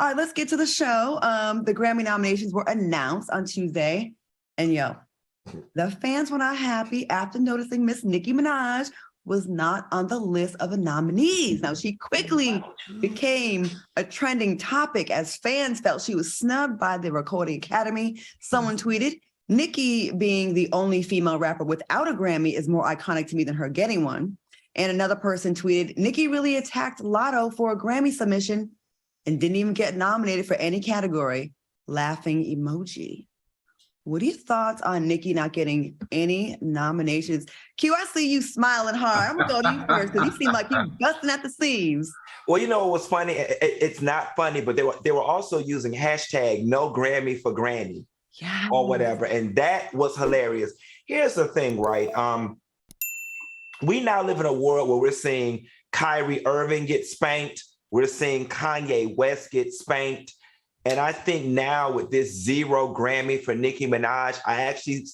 All right, let's get to the show. The Grammy nominations were announced on Tuesday. And the fans were not happy after noticing Miss Nicki Minaj was not on the list of the nominees. Now, she quickly became a trending topic as fans felt she was snubbed by the Recording Academy. Someone tweeted, Nicki being the only female rapper without a Grammy is more iconic to me than her getting one. And another person tweeted, Nicki really attacked Lotto for a Grammy submission and didn't even get nominated for any category. Laughing emoji. What are your thoughts on Nicki not getting any nominations? Q, I see you smiling hard. I'm gonna go to you first because you seem like you're busting at the seams. Well, you know what's funny? It's not funny, but they were also using hashtag no Grammy for Granny or whatever, and that was hilarious. Here's the thing, right? We now live in a world where we're seeing Kyrie Irving get spanked. We're seeing Kanye West get spanked. And I think now with this ZERO Grammy for Nicki Minaj, I actually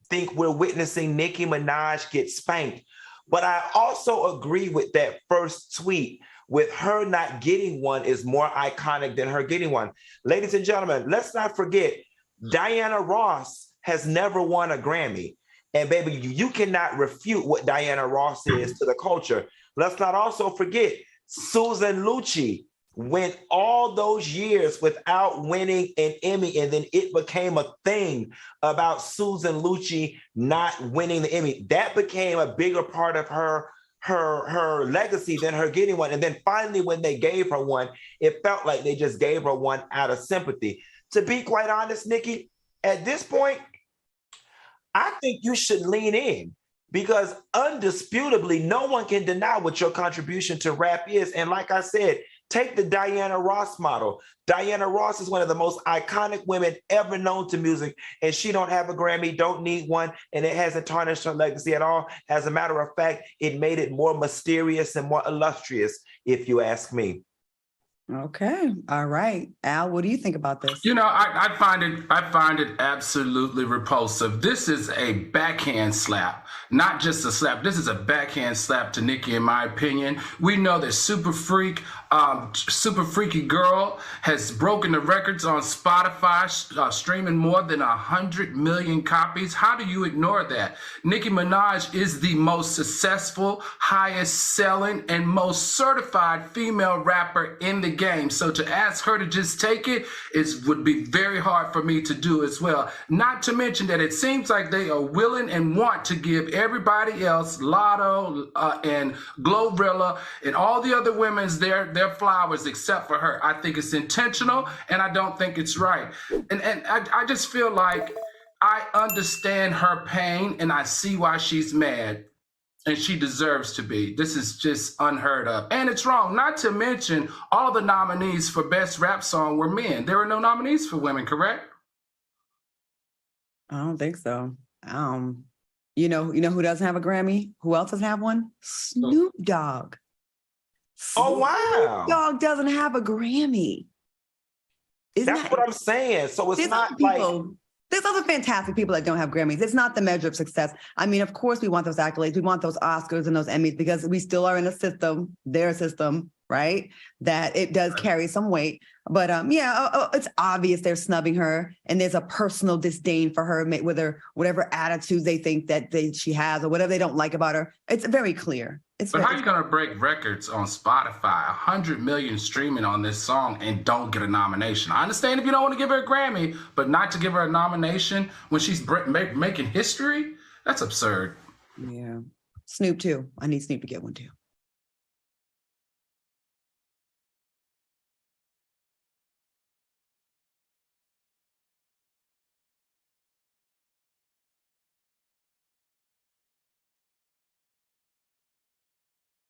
think we're witnessing Nicki Minaj get spanked. But I also agree with that first tweet with her not getting one is more iconic than her getting one. Ladies and gentlemen, let's not forget, Diana Ross has never won a Grammy. And baby, you cannot refute what Diana Ross is to the culture. Let's not also forget, Susan Lucci went all those years without winning an Emmy, and then it became a thing about Susan Lucci not winning the Emmy. That became a bigger part of her legacy than her getting one. And then finally, when they gave her one, it felt like they just gave her one out of sympathy. To be quite honest, Nicki, at this point, I think you should lean in because undisputably, no one can deny what your contribution to rap is. And like I said, take the Diana Ross model. Diana Ross is one of the most iconic women ever known to music, and she don't have a Grammy, don't need one, and it hasn't tarnished her legacy at all. As a matter of fact, it made it more mysterious and more illustrious, if you ask me. Okay. All right. Al, what do you think about this? You know, I find it absolutely repulsive. This is a backhand slap, not just a slap. This is a backhand slap to Nicki, in my opinion. We know that Super Freaky Girl has broken the records on Spotify, streaming more than 100 million copies. How do you ignore that? Nicki Minaj is the most successful, highest selling, and most certified female rapper in the game. So to ask her to just take it would be very hard for me to do as well. Not to mention that it seems like they are willing and want to give everybody else, Lotto and Glorilla and all the other women's their flowers except for her. I think it's intentional and I don't think it's right. And I just feel like I understand her pain and I see why she's mad. And she deserves to be. This is just unheard of. And it's wrong. Not to mention, all the nominees for Best Rap Song were men. There were no nominees for women, correct? I don't think so. You know who doesn't have a Grammy? Who else doesn't have one? Snoop Dogg. Oh, wow. Snoop Dogg doesn't have a Grammy. That's what I'm saying. So it's not like... There's other fantastic people that don't have Grammys. It's not the measure of success. I mean, of course, we want those accolades. We want those Oscars and those Emmys because we still are in a system, their system, right? That it does carry some weight. But it's obvious they're snubbing her and there's a personal disdain for her, whatever attitudes they think that she has or whatever they don't like about her. It's very clear. But how are you going to break records on Spotify, 100 million streaming on this song and don't get a nomination? I understand if you don't want to give her a Grammy, but not to give her a nomination when she's making history? That's absurd. Yeah. Snoop too. I need Snoop to get one too.